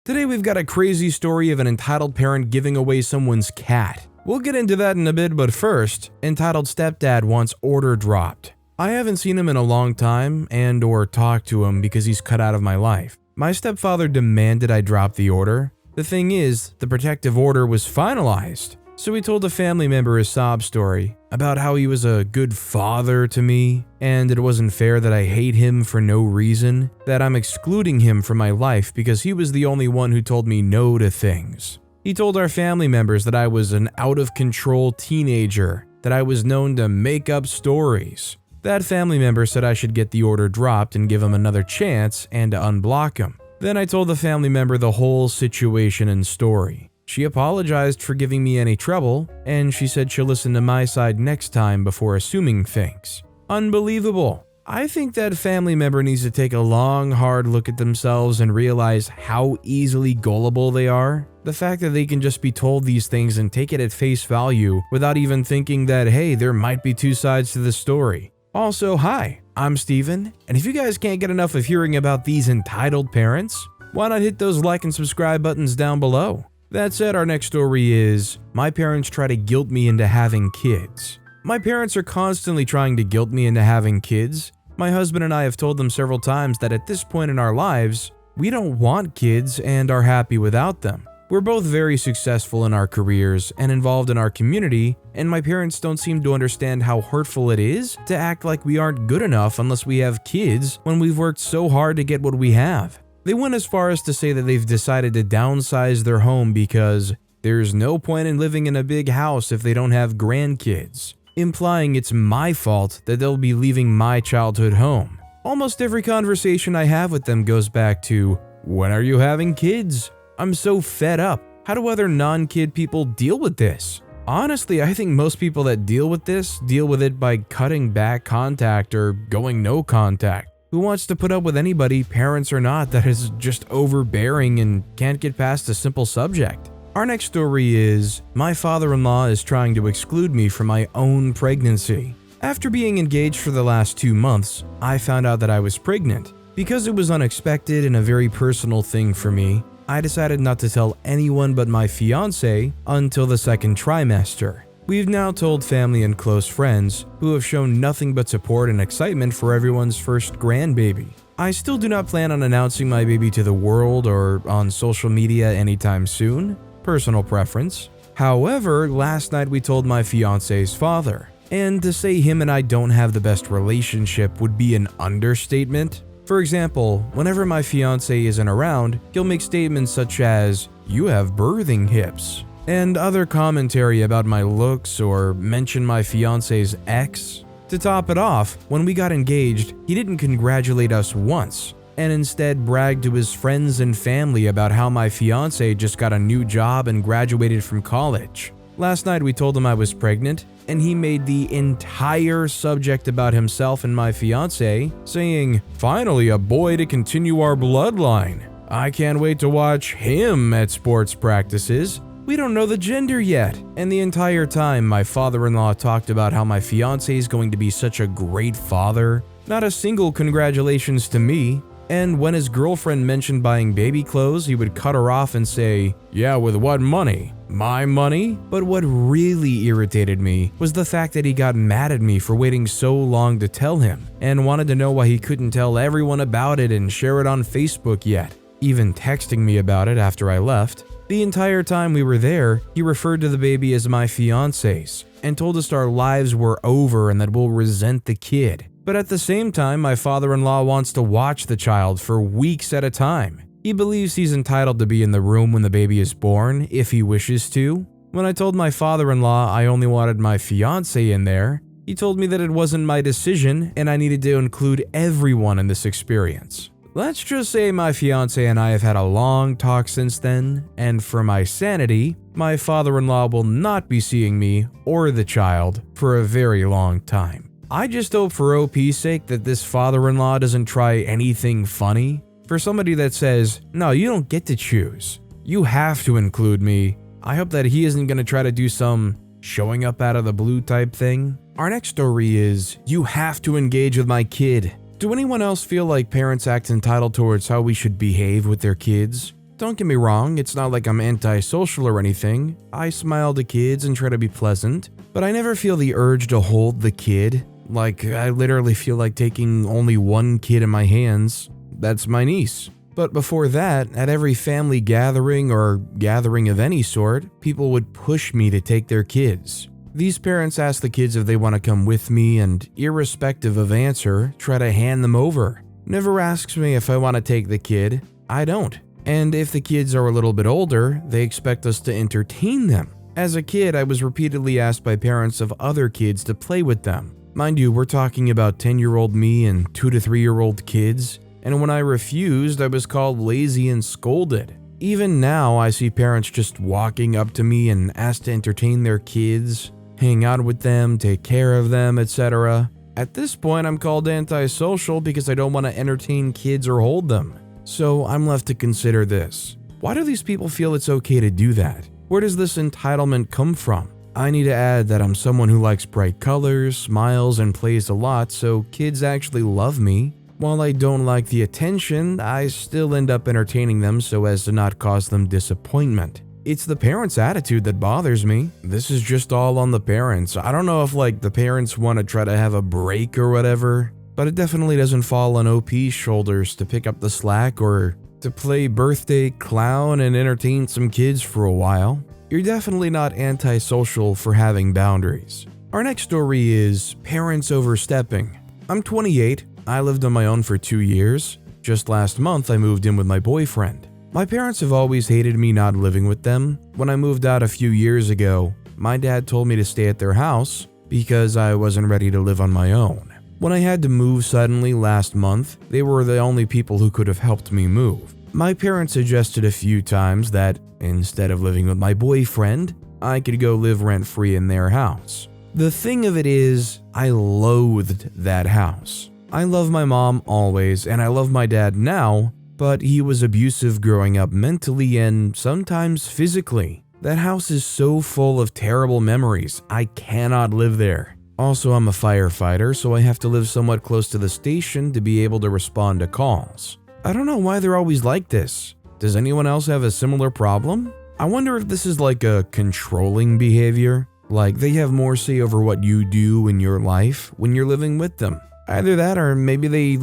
Today we've got a crazy story of an entitled parent giving away someone's cat. We'll get into that in a bit, but first, Entitled Stepdad wants order dropped. I haven't seen him in a long time and or talked to him because he's cut out of my life. My stepfather demanded I drop the order. The thing is, the protective order was finalized. So he told a family member his sob story about how he was a good father to me and it wasn't fair that I hate him for no reason, that I'm excluding him from my life because he was the only one who told me no to things. He told our family members that I was an out-of-control teenager, that I was known to make up stories. That family member said I should get the order dropped and give him another chance and to unblock him. Then I told the family member the whole situation and story. She apologized for giving me any trouble, and she said she'll listen to my side next time before assuming things. Unbelievable. I think that family member needs to take a long, hard look at themselves and realize how easily gullible they are. The fact that they can just be told these things and take it at face value without even thinking that, hey, there might be two sides to the story. Also, hi, I'm Steven, and if you guys can't get enough of hearing about these entitled parents, why not hit those like and subscribe buttons down below? That said, our next story is, my parents try to guilt me into having kids. My parents are constantly trying to guilt me into having kids. My husband and I have told them several times that at this point in our lives, we don't want kids and are happy without them. We're both very successful in our careers and involved in our community, and my parents don't seem to understand how hurtful it is to act like we aren't good enough unless we have kids when we've worked so hard to get what we have. They went as far as to say that they've decided to downsize their home because there's no point in living in a big house if they don't have grandkids, implying it's my fault that they'll be leaving my childhood home. Almost every conversation I have with them goes back to, when are you having kids? I'm so fed up. How do other non-kid people deal with this? Honestly, I think most people that deal with this deal with it by cutting back contact or going no contact. Who wants to put up with anybody, parents or not, that is just overbearing and can't get past a simple subject? Our next story is, my father-in-law is trying to exclude me from my own pregnancy. After being engaged for the last 2 months, I found out that I was pregnant. Because it was unexpected and a very personal thing for me, I decided not to tell anyone but my fiance until the second trimester. We've now told family and close friends who have shown nothing but support and excitement for everyone's first grandbaby. I still do not plan on announcing my baby to the world or on social media anytime soon, personal preference. However, last night we told my fiance's father, and to say him and I don't have the best relationship would be an understatement. For example, whenever my fiance isn't around, he'll make statements such as, "You have birthing hips," and other commentary about my looks or mention my fiance's ex. To top it off, when we got engaged, he didn't congratulate us once, and instead bragged to his friends and family about how my fiance just got a new job and graduated from college. Last night we told him I was pregnant, and he made the entire subject about himself and my fiance, saying, "Finally a boy to continue our bloodline. I can't wait to watch him at sports practices. We don't know the gender yet." And the entire time, my father-in-law talked about how my fiance is going to be such a great father. Not a single congratulations to me. And when his girlfriend mentioned buying baby clothes, he would cut her off and say, "Yeah, with what money? My money?" But what really irritated me was the fact that he got mad at me for waiting so long to tell him, and wanted to know why he couldn't tell everyone about it and share it on Facebook yet, even texting me about it after I left. The entire time we were there, he referred to the baby as my fiance's, and told us our lives were over and that we'll resent the kid. But at the same time, my father-in-law wants to watch the child for weeks at a time. He believes he's entitled to be in the room when the baby is born, if he wishes to. When I told my father-in-law I only wanted my fiance in there, he told me that it wasn't my decision and I needed to include everyone in this experience. Let's just say my fiance and I have had a long talk since then, and for my sanity, my father-in-law will not be seeing me or the child for a very long time. I just hope for OP's sake that this father-in-law doesn't try anything funny. For somebody that says, "No, you don't get to choose. You have to include me," I hope that he isn't going to try to do some showing up out of the blue type thing. Our next story is, "You have to engage with my kid." Do anyone else feel like parents act entitled towards how we should behave with their kids? Don't get me wrong, it's not like I'm antisocial or anything. I smile to kids and try to be pleasant, but I never feel the urge to hold the kid. Like, I literally feel like taking only one kid in my hands. That's my niece. But before that, at every family gathering or gathering of any sort, people would push me to take their kids. These parents ask the kids if they want to come with me and, irrespective of answer, try to hand them over. Never asks me if I want to take the kid. I don't. And if the kids are a little bit older, they expect us to entertain them. As a kid, I was repeatedly asked by parents of other kids to play with them. Mind you, we're talking about 10-year-old me and 2 to 3-year-old kids. And when I refused, I was called lazy and scolded. Even now, I see parents just walking up to me and ask to entertain their kids, hang out with them, take care of them, etc. At this point, I'm called antisocial because I don't want to entertain kids or hold them. So I'm left to consider this. Why do these people feel it's okay to do that? Where does this entitlement come from? I need to add that I'm someone who likes bright colors, smiles, and plays a lot, so kids actually love me. While I don't like the attention, I still end up entertaining them so as to not cause them disappointment. It's the parents' attitude that bothers me. This is just all on the parents. I don't know if the parents want to try to have a break or whatever, but it definitely doesn't fall on OP's shoulders to pick up the slack or to play birthday clown and entertain some kids for a while. You're definitely not antisocial for having boundaries. Our next story is parents overstepping. I'm 28. I lived on my own for 2 years. Just last month, I moved in with my boyfriend. My parents have always hated me not living with them. When I moved out a few years ago, my dad told me to stay at their house because I wasn't ready to live on my own. When I had to move suddenly last month, they were the only people who could have helped me move. My parents suggested a few times that, instead of living with my boyfriend, I could go live rent-free in their house. The thing of it is, I loathed that house. I love my mom always, and I love my dad now, but he was abusive growing up mentally and sometimes physically. That house is so full of terrible memories, I cannot live there. Also, I'm a firefighter, so I have to live somewhat close to the station to be able to respond to calls. I don't know why they're always like this. Does anyone else have a similar problem? I wonder if this is like a controlling behavior, like they have more say over what you do in your life when you're living with them. Either that or maybe they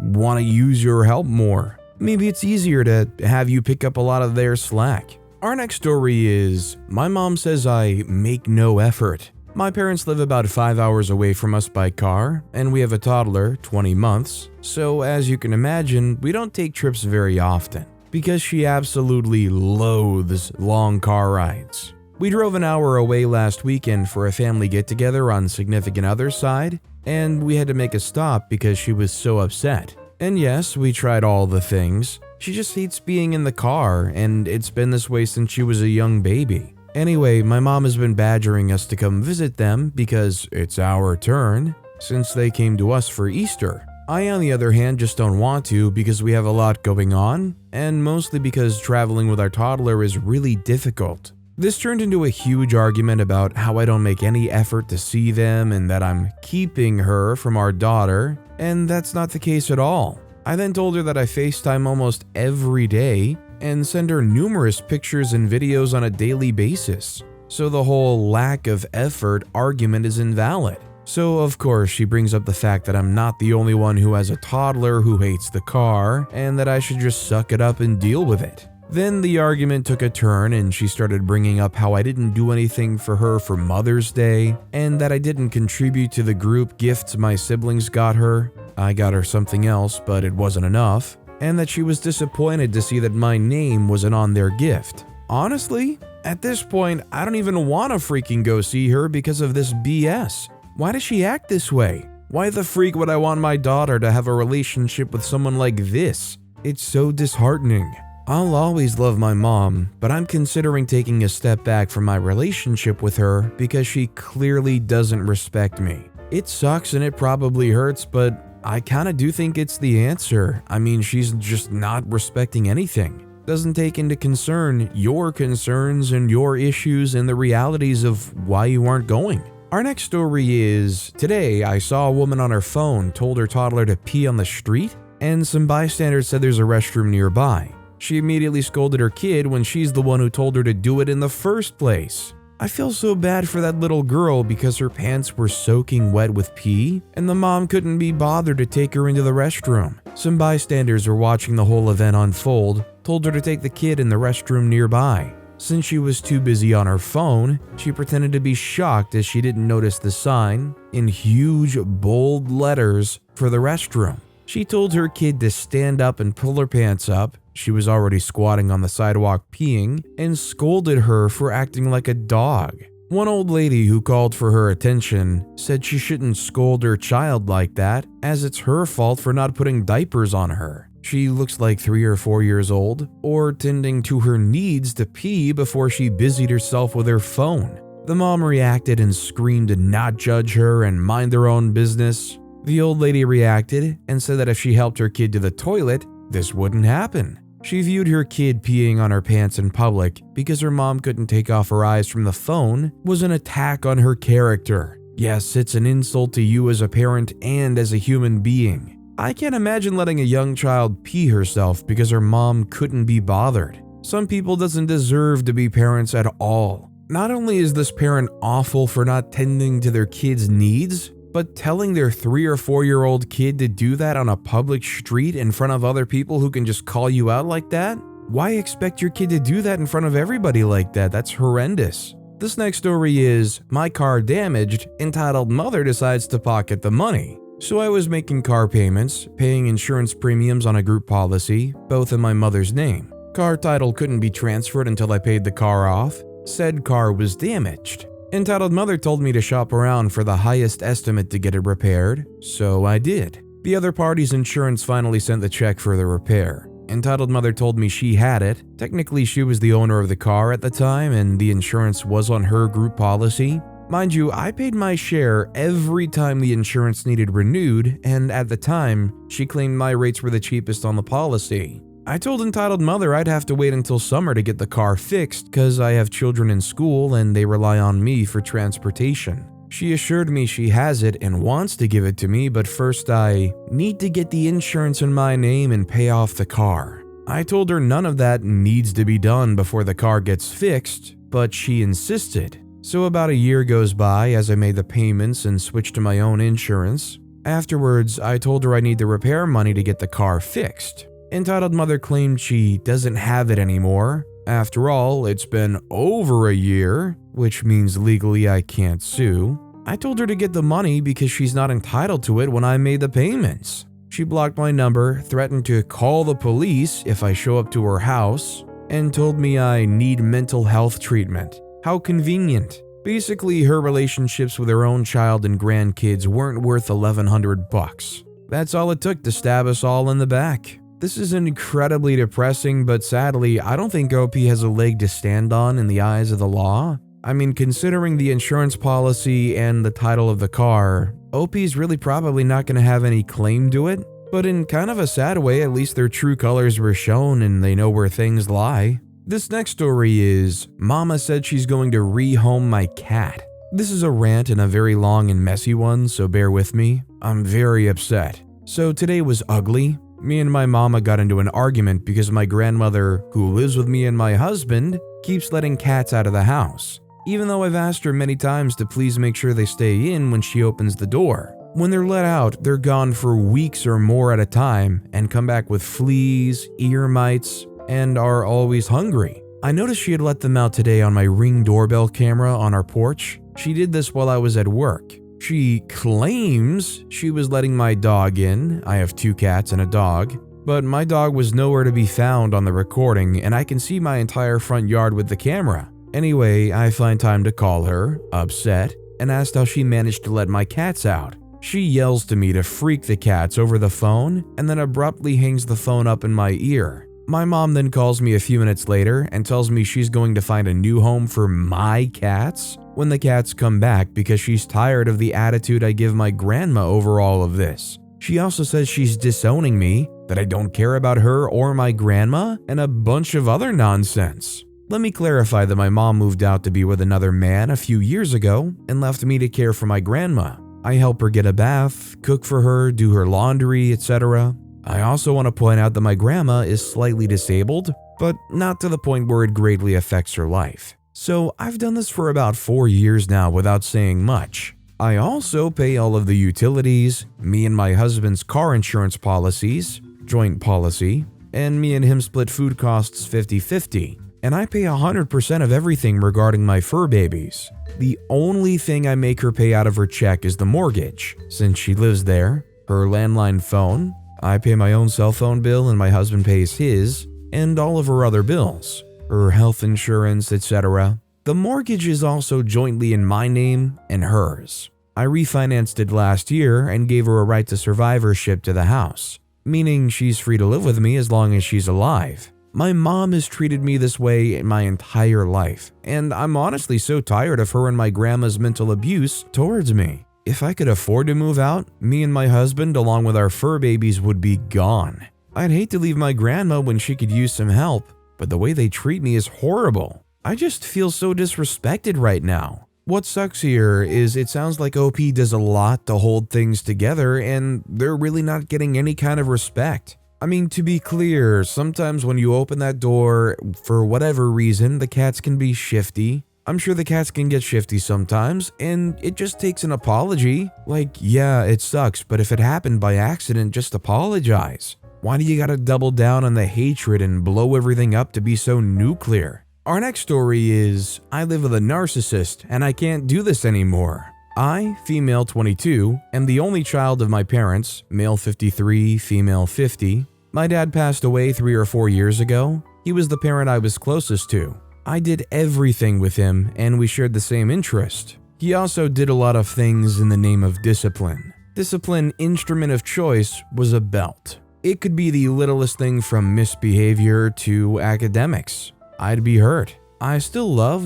want to use your help more. Maybe it's easier to have you pick up a lot of their slack. Our next story is, my mom says I make no effort. My parents live about 5 hours away from us by car, and we have a toddler, 20 months, so as you can imagine, we don't take trips very often, because she absolutely loathes long car rides. We drove an hour away last weekend for a family get-together on significant other's side, and we had to make a stop because she was so upset. And yes, we tried all the things. She just hates being in the car, and it's been this way since she was a young baby. Anyway, my mom has been badgering us to come visit them because it's our turn, since they came to us for Easter. I, on the other hand, just don't want to because we have a lot going on, and mostly because traveling with our toddler is really difficult. This turned into a huge argument about how I don't make any effort to see them and that I'm keeping her from our daughter, and that's not the case at all. I then told her that I FaceTime almost every day and send her numerous pictures and videos on a daily basis, so the whole lack of effort argument is invalid. So of course she brings up the fact that I'm not the only one who has a toddler who hates the car and that I should just suck it up and deal with it. Then the argument took a turn and she started bringing up how I didn't do anything for her for Mother's Day and that I didn't contribute to the group gifts my siblings got her. I got her something else, but it wasn't enough, and that she was disappointed to see that my name wasn't on their gift. Honestly, at this point, I don't even want to freaking go see her because of this BS. Why does she act this way? Why the freak would I want my daughter to have a relationship with someone like this? It's so disheartening. I'll always love my mom, but I'm considering taking a step back from my relationship with her because she clearly doesn't respect me. It sucks and it probably hurts, but I kinda do think it's the answer. I mean, she's just not respecting anything. Doesn't take into concern your concerns and your issues and the realities of why you aren't going. Our next story is, today I saw a woman on her phone told her toddler to pee on the street, and some bystanders said there's a restroom nearby. She immediately scolded her kid when she's the one who told her to do it in the first place. I feel so bad for that little girl because her pants were soaking wet with pee, and the mom couldn't be bothered to take her into the restroom. Some bystanders were watching the whole event unfold, told her to take the kid in the restroom nearby. Since she was too busy on her phone, she pretended to be shocked as she didn't notice the sign, in huge, bold letters, for the restroom. She told her kid to stand up and pull her pants up. She was already squatting on the sidewalk peeing, and scolded her for acting like a dog. One old lady who called for her attention said she shouldn't scold her child like that, as it's her fault for not putting diapers on her. She looks like 3 or 4 years old, or tending to her needs to pee before she busied herself with her phone. The mom reacted and screamed to not judge her and mind their own business. The old lady reacted and said that if she helped her kid to the toilet, this wouldn't happen. She viewed her kid peeing on her pants in public because her mom couldn't take off her eyes from the phone was an attack on her character. Yes, it's an insult to you as a parent and as a human being. I can't imagine letting a young child pee herself because her mom couldn't be bothered. Some people doesn't deserve to be parents at all. Not only is this parent awful for not tending to their kids' needs, but telling their 3 or 4-year-old kid to do that on a public street in front of other people who can just call you out like that? Why expect your kid to do that in front of everybody like that? That's horrendous. This next story is, my car damaged, entitled mother decides to pocket the money. So I was making car payments, paying insurance premiums on a group policy, both in my mother's name. Car title couldn't be transferred until I paid the car off. Said car was damaged. Entitled mother told me to shop around for the highest estimate to get it repaired, so I did. The other party's insurance finally sent the check for the repair. Entitled mother told me she had it. Technically, she was the owner of the car at the time, and the insurance was on her group policy. Mind you, I paid my share every time the insurance needed renewed, and at the time, she claimed my rates were the cheapest on the policy. I told entitled mother I'd have to wait until summer to get the car fixed cause I have children in school and they rely on me for transportation. She assured me she has it and wants to give it to me, but first I need to get the insurance in my name and pay off the car. I told her none of that needs to be done before the car gets fixed, but she insisted. So about a year goes by as I made the payments and switched to my own insurance. Afterwards, I told her I need the repair money to get the car fixed. Entitled mother claimed she doesn't have it anymore. After all, it's been over a year, which means legally I can't sue. I told her to get the money because she's not entitled to it when I made the payments. She blocked my number, threatened to call the police if I show up to her house, and told me I need mental health treatment. How convenient. Basically, her relationships with her own child and grandkids weren't worth $1,100. That's all it took to stab us all in the back. This is incredibly depressing, but sadly, I don't think OP has a leg to stand on in the eyes of the law. I mean, considering the insurance policy and the title of the car, OP's really probably not going to have any claim to it. But in kind of a sad way, at least their true colors were shown and they know where things lie. This next story is, Mama said she's going to rehome my cat. This is a rant and a very long and messy one, so bear with me. I'm very upset. So today was ugly. Me and my mama got into an argument because my grandmother, who lives with me and my husband, keeps letting cats out of the house, even though I've asked her many times to please make sure they stay in when she opens the door. When they're let out, they're gone for weeks or more at a time and come back with fleas, ear mites, and are always hungry. I noticed she had let them out today on my Ring doorbell camera on our porch. She did this while I was at work. She claims she was letting my dog in. I have 2 cats and a dog, but my dog was nowhere to be found on the recording and I can see my entire front yard with the camera. Anyway, I find time to call her, upset, and asked how she managed to let my cats out. She yells to me to freak the cats over the phone and then abruptly hangs the phone up in my ear. My mom then calls me a few minutes later and tells me she's going to find a new home for my cats when the cats come back because she's tired of the attitude I give my grandma over all of this. She also says she's disowning me, that I don't care about her or my grandma, and a bunch of other nonsense. Let me clarify that my mom moved out to be with another man a few years ago and left me to care for my grandma. I help her get a bath, cook for her, do her laundry, etc. I also want to point out that my grandma is slightly disabled, but not to the point where it greatly affects her life. So I've done this for about 4 years now without saying much. I also pay all of the utilities, me and my husband's car insurance policies, joint policy, and me and him split food costs 50-50. And I pay 100% of everything regarding my fur babies. The only thing I make her pay out of her check is the mortgage, since she lives there, her landline phone, I pay my own cell phone bill and my husband pays his, and all of her other bills, her health insurance, etc. The mortgage is also jointly in my name and hers. I refinanced it last year and gave her a right to survivorship to the house, meaning she's free to live with me as long as she's alive. My mom has treated me this way my entire life, and I'm honestly so tired of her and my grandma's mental abuse towards me. If I could afford to move out, me and my husband along with our fur babies would be gone. I'd hate to leave my grandma when she could use some help, but the way they treat me is horrible. I just feel so disrespected right now. What sucks here is it sounds like OP does a lot to hold things together and they're really not getting any kind of respect. I mean, to be clear, sometimes when you open that door, for whatever reason, the cats can be shifty. I'm sure the cats can get shifty sometimes, and it just takes an apology. Like, yeah, it sucks, but if it happened by accident, just apologize. Why do you gotta double down on the hatred and blow everything up to be so nuclear? Our next story is, I live with a narcissist and I can't do this anymore. I, female 22, am the only child of my parents, male 53, female 50. My dad passed away 3 or 4 years ago. He was the parent I was closest to. I did everything with him and we shared the same interest. He also did a lot of things in the name of discipline. Discipline instrument of choice was a belt. It could be the littlest thing from misbehavior to academics. I'd be hurt. I still love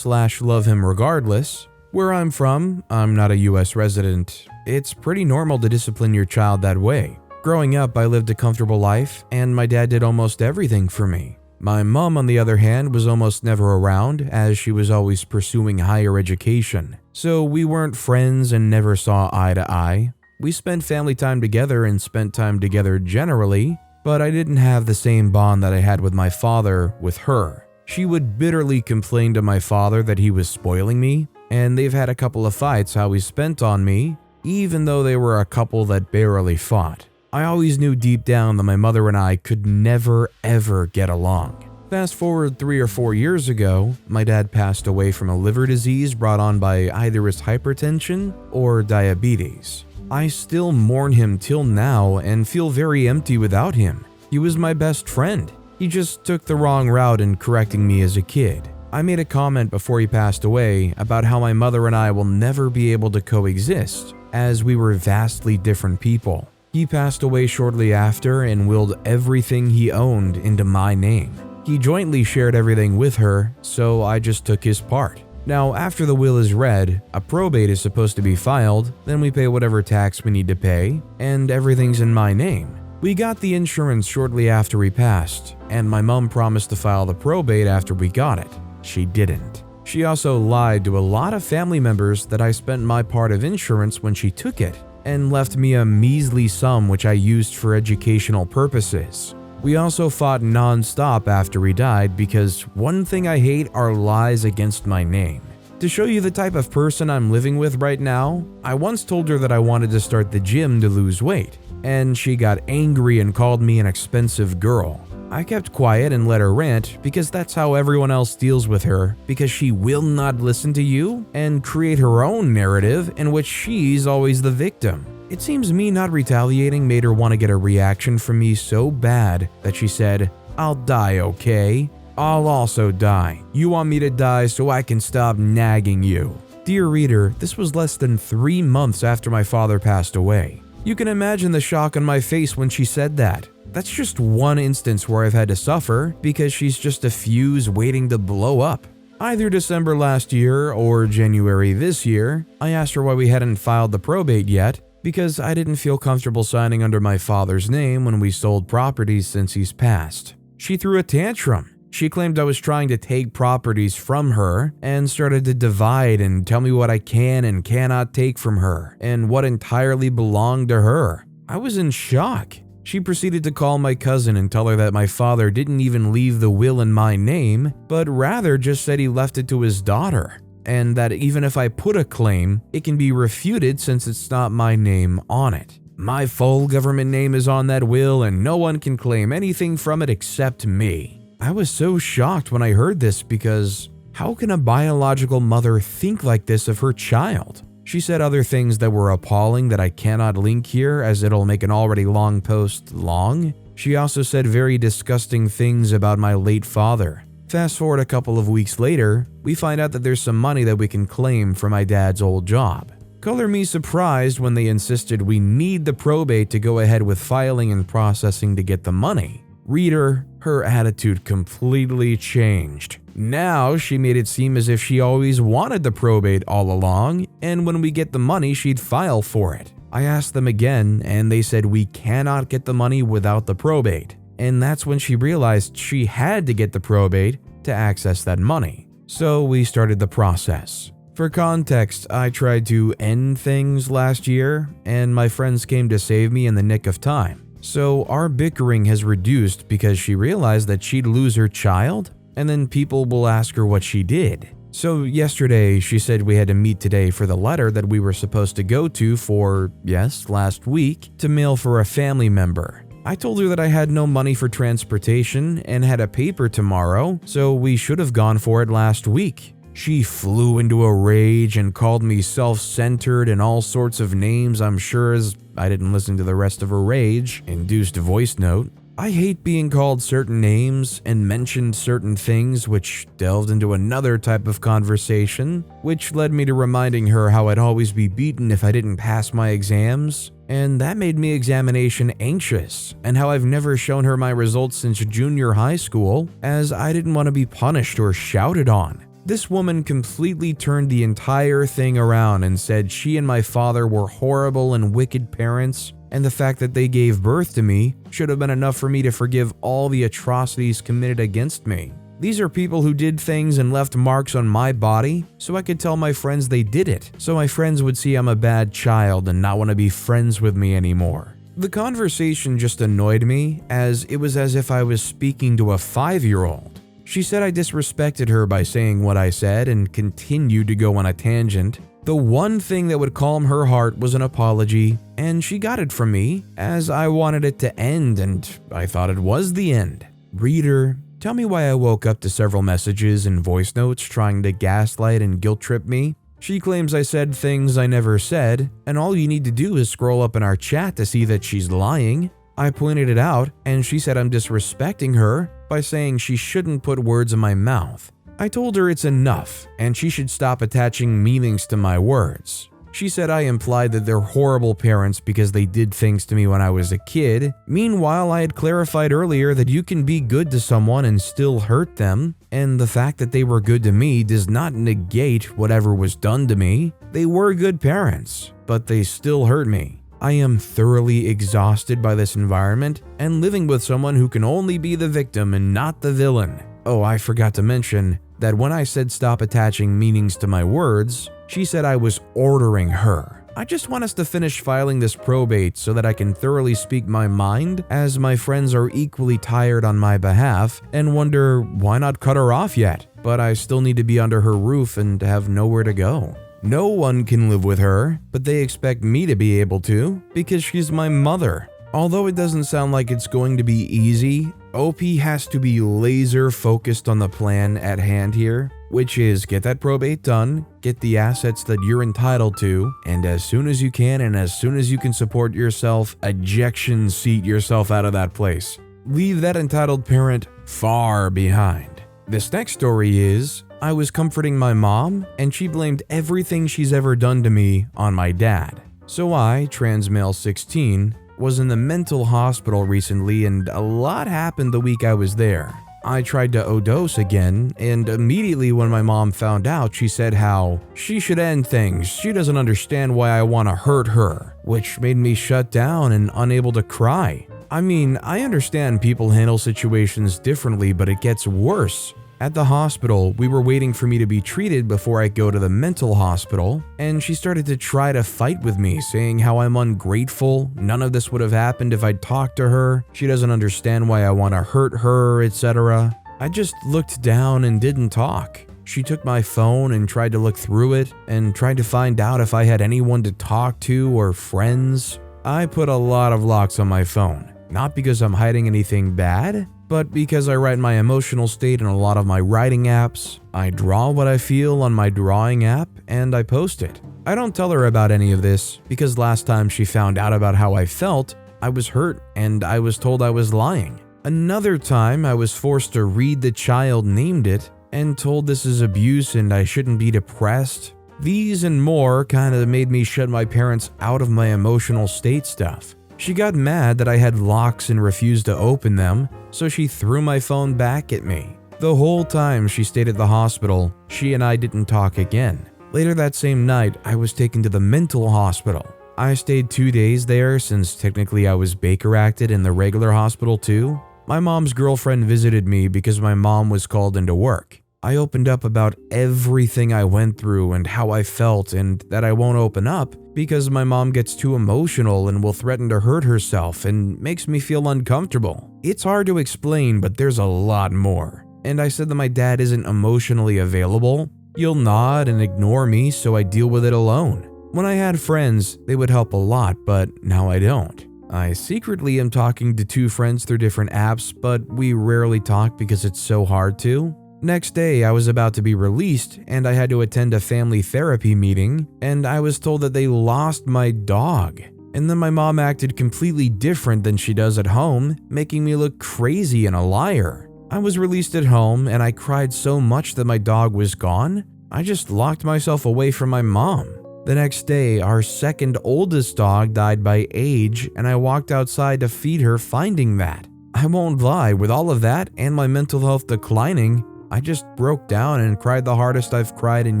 him regardless. Where I'm from, I'm not a US resident. It's pretty normal to discipline your child that way. Growing up, I lived a comfortable life and my dad did almost everything for me. My mom, on the other hand, was almost never around as she was always pursuing higher education. So we weren't friends and never saw eye to eye. We spent family time together and spent time together generally, but I didn't have the same bond that I had with my father with her. She would bitterly complain to my father that he was spoiling me, and they've had a couple of fights how he spent on me, even though they were a couple that barely fought. I always knew deep down that my mother and I could never ever get along. Fast forward 3 or 4 years ago, my dad passed away from a liver disease brought on by either his hypertension or diabetes. I still mourn him till now and feel very empty without him. He was my best friend. He just took the wrong route in correcting me as a kid. I made a comment before he passed away about how my mother and I will never be able to coexist, as we were vastly different people. He passed away shortly after and willed everything he owned into my name. He jointly shared everything with her, so I just took his part. Now, after the will is read, a probate is supposed to be filed, then we pay whatever tax we need to pay, and everything's in my name. We got the insurance shortly after he passed, and my mom promised to file the probate after we got it. She didn't. She also lied to a lot of family members that I spent my part of insurance when she took it, and left me a measly sum which I used for educational purposes. We also fought non-stop after he died because one thing I hate are lies against my name. To show you the type of person I'm living with right now, I once told her that I wanted to start the gym to lose weight, and she got angry and called me an expensive girl. I kept quiet and let her rant because that's how everyone else deals with her, because she will not listen to you and create her own narrative in which she's always the victim. It seems me not retaliating made her want to get a reaction from me so bad that she said, "I'll die, okay? I'll also die. You want me to die so I can stop nagging you." Dear reader, this was less than 3 months after my father passed away. You can imagine the shock on my face when she said that. That's just one instance where I've had to suffer because she's just a fuse waiting to blow up. Either December last year or January this year, I asked her why we hadn't filed the probate yet because I didn't feel comfortable signing under my father's name when we sold properties since he's passed. She threw a tantrum. She claimed I was trying to take properties from her and started to divide and tell me what I can and cannot take from her and what entirely belonged to her. I was in shock. She proceeded to call my cousin and tell her that my father didn't even leave the will in my name, but rather just said he left it to his daughter, and that even if I put a claim, it can be refuted since it's not my name on it. My full government name is on that will and no one can claim anything from it except me. I was so shocked when I heard this because how can a biological mother think like this of her child? She said other things that were appalling that I cannot link here as it'll make an already long post long. She also said very disgusting things about my late father. Fast forward a couple of weeks later, we find out that there's some money that we can claim for my dad's old job. Color me surprised when they insisted we need the probate to go ahead with filing and processing to get the money. Reader, her attitude completely changed. Now she made it seem as if she always wanted the probate all along, and when we get the money, she'd file for it. I asked them again, and they said we cannot get the money without the probate. And that's when she realized she had to get the probate to access that money. So we started the process. For context, I tried to end things last year, and my friends came to save me in the nick of time. So our bickering has reduced because she realized that she'd lose her child, and then people will ask her what she did. So yesterday, she said we had to meet today for the letter that we were supposed to go to for, yes, last week, to mail for a family member. I told her that I had no money for transportation and had a paper tomorrow, so we should have gone for it last week. She flew into a rage and called me self-centered and all sorts of names I'm sure as I didn't listen to the rest of her rage-induced voice note. I hate being called certain names and mentioned certain things, which delved into another type of conversation, which led me to reminding her how I'd always be beaten if I didn't pass my exams, and that made me examination anxious, and how I've never shown her my results since junior high school, as I didn't want to be punished or shouted on. This woman completely turned the entire thing around and said she and my father were horrible and wicked parents, and the fact that they gave birth to me should have been enough for me to forgive all the atrocities committed against me. These are people who did things and left marks on my body, so I could tell my friends they did it, so my friends would see I'm a bad child and not want to be friends with me anymore. The conversation just annoyed me, as it was as if I was speaking to a 5-year-old. She said I disrespected her by saying what I said and continued to go on a tangent. The one thing that would calm her heart was an apology, and she got it from me, as I wanted it to end and I thought it was the end. Reader, tell me why I woke up to several messages and voice notes trying to gaslight and guilt trip me. She claims I said things I never said, and all you need to do is scroll up in our chat to see that she's lying. I pointed it out, and she said I'm disrespecting her by saying she shouldn't put words in my mouth. I told her it's enough, and she should stop attaching meanings to my words. She said I implied that they're horrible parents because they did things to me when I was a kid. Meanwhile, I had clarified earlier that you can be good to someone and still hurt them, and the fact that they were good to me does not negate whatever was done to me. They were good parents, but they still hurt me. I am thoroughly exhausted by this environment and living with someone who can only be the victim and not the villain. Oh, I forgot to mention that when I said stop attaching meanings to my words, she said I was ordering her. I just want us to finish filing this probate so that I can thoroughly speak my mind, as my friends are equally tired on my behalf and wonder why not cut her off yet, but I still need to be under her roof and have nowhere to go. No one can live with her, but they expect me to be able to because she's my mother. Although it doesn't sound like it's going to be easy, OP has to be laser focused on the plan at hand here, which is get that probate done, get the assets that you're entitled to, and as soon as you can and as soon as you can support yourself, ejection seat yourself out of that place. Leave that entitled parent far behind. This next story is, I was comforting my mom, and she blamed everything she's ever done to me on my dad. So I, trans male 16, was in the mental hospital recently, and a lot happened the week I was there. I tried to overdose again, and immediately when my mom found out, she said how she should end things. She doesn't understand why I want to hurt her, which made me shut down and unable to cry. I mean, I understand people handle situations differently, but it gets worse. At the hospital, we were waiting for me to be treated before I go to the mental hospital, and she started to try to fight with me, saying how I'm ungrateful, none of this would have happened if I'd talked to her, she doesn't understand why I want to hurt her, etc. I just looked down and didn't talk. She took my phone and tried to look through it and tried to find out if I had anyone to talk to or friends. I put a lot of locks on my phone, not because I'm hiding anything bad, but because I write my emotional state in a lot of my writing apps. I draw what I feel on my drawing app and I post it. I don't tell her about any of this because last time she found out about how I felt, I was hurt and I was told I was lying. Another time I was forced to read the child named it and told this is abuse and I shouldn't be depressed. These and more kind of made me shut my parents out of my emotional state stuff. She got mad that I had locks and refused to open them, so she threw my phone back at me. The whole time she stayed at the hospital, she and I didn't talk again. Later that same night, I was taken to the mental hospital. I stayed 2 days there since technically I was Baker acted in the regular hospital too. My mom's girlfriend visited me because my mom was called into work. I opened up about everything I went through and how I felt and that I won't open up because my mom gets too emotional and will threaten to hurt herself and makes me feel uncomfortable. It's hard to explain, but there's a lot more. And I said that my dad isn't emotionally available. You'll nod and ignore me, so I deal with it alone. When I had friends, they would help a lot, but now I don't. I secretly am talking to 2 friends through different apps, but we rarely talk because it's so hard to. Next day, I was about to be released and I had to attend a family therapy meeting, and I was told that they lost my dog. And then my mom acted completely different than she does at home, making me look crazy and a liar. I was released at home and I cried so much that my dog was gone, I just locked myself away from my mom. The next day, our second oldest dog died by age and I walked outside to feed her, finding that. I won't lie, with all of that and my mental health declining, I just broke down and cried the hardest I've cried in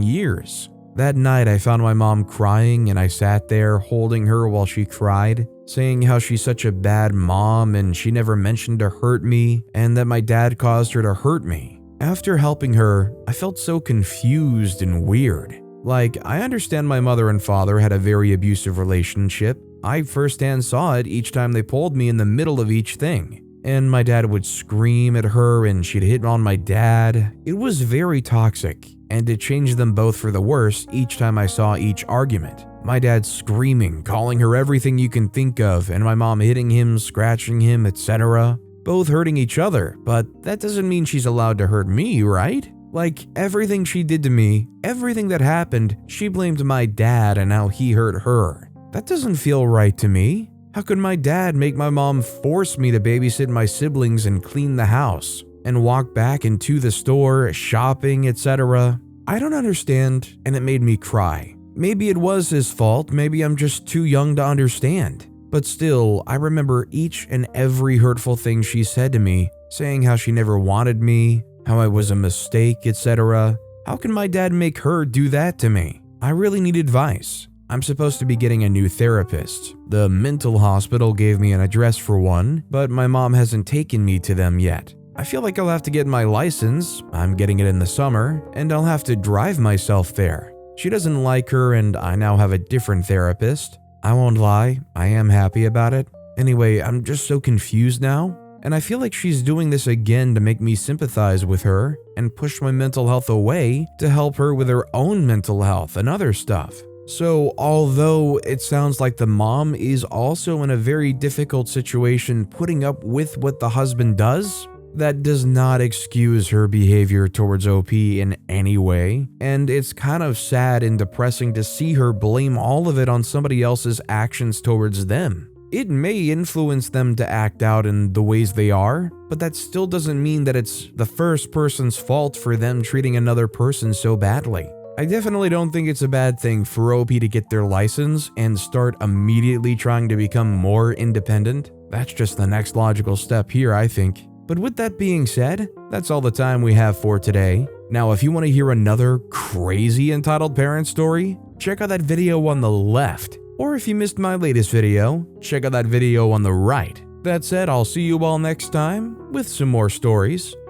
years. That night I found my mom crying and I sat there holding her while she cried, saying how she's such a bad mom and she never mentioned to hurt me and that my dad caused her to hurt me. After helping her, I felt so confused and weird. Like, I understand my mother and father had a very abusive relationship. I firsthand saw it each time they pulled me in the middle of each thing. And my dad would scream at her and she'd hit on my dad. It was very toxic, and it changed them both for the worse each time I saw each argument. My dad screaming, calling her everything you can think of, and my mom hitting him, scratching him, etc. Both hurting each other, but that doesn't mean she's allowed to hurt me, right? Like, everything she did to me, everything that happened, she blamed my dad and how he hurt her. That doesn't feel right to me. How could my dad make my mom force me to babysit my siblings and clean the house and walk back into the store, shopping, etc.? I don't understand, and it made me cry. Maybe it was his fault, maybe I'm just too young to understand. But still, I remember each and every hurtful thing she said to me, saying how she never wanted me, how I was a mistake, etc. How can my dad make her do that to me? I really need advice. I'm supposed to be getting a new therapist. The mental hospital gave me an address for one, but my mom hasn't taken me to them yet. I feel like I'll have to get my license, I'm getting it in the summer, and I'll have to drive myself there. She doesn't like her and I now have a different therapist. I won't lie, I am happy about it. Anyway, I'm just so confused now, and I feel like she's doing this again to make me sympathize with her and push my mental health away to help her with her own mental health and other stuff. So, although it sounds like the mom is also in a very difficult situation putting up with what the husband does, that does not excuse her behavior towards OP in any way, and it's kind of sad and depressing to see her blame all of it on somebody else's actions towards them. It may influence them to act out in the ways they are, but that still doesn't mean that it's the first person's fault for them treating another person so badly. I definitely don't think it's a bad thing for OP to get their license and start immediately trying to become more independent. That's just the next logical step here, I think. But with that being said, that's all the time we have for today. Now, if you want to hear another crazy entitled parent story, check out that video on the left. Or if you missed my latest video, check out that video on the right. That said, I'll see you all next time with some more stories.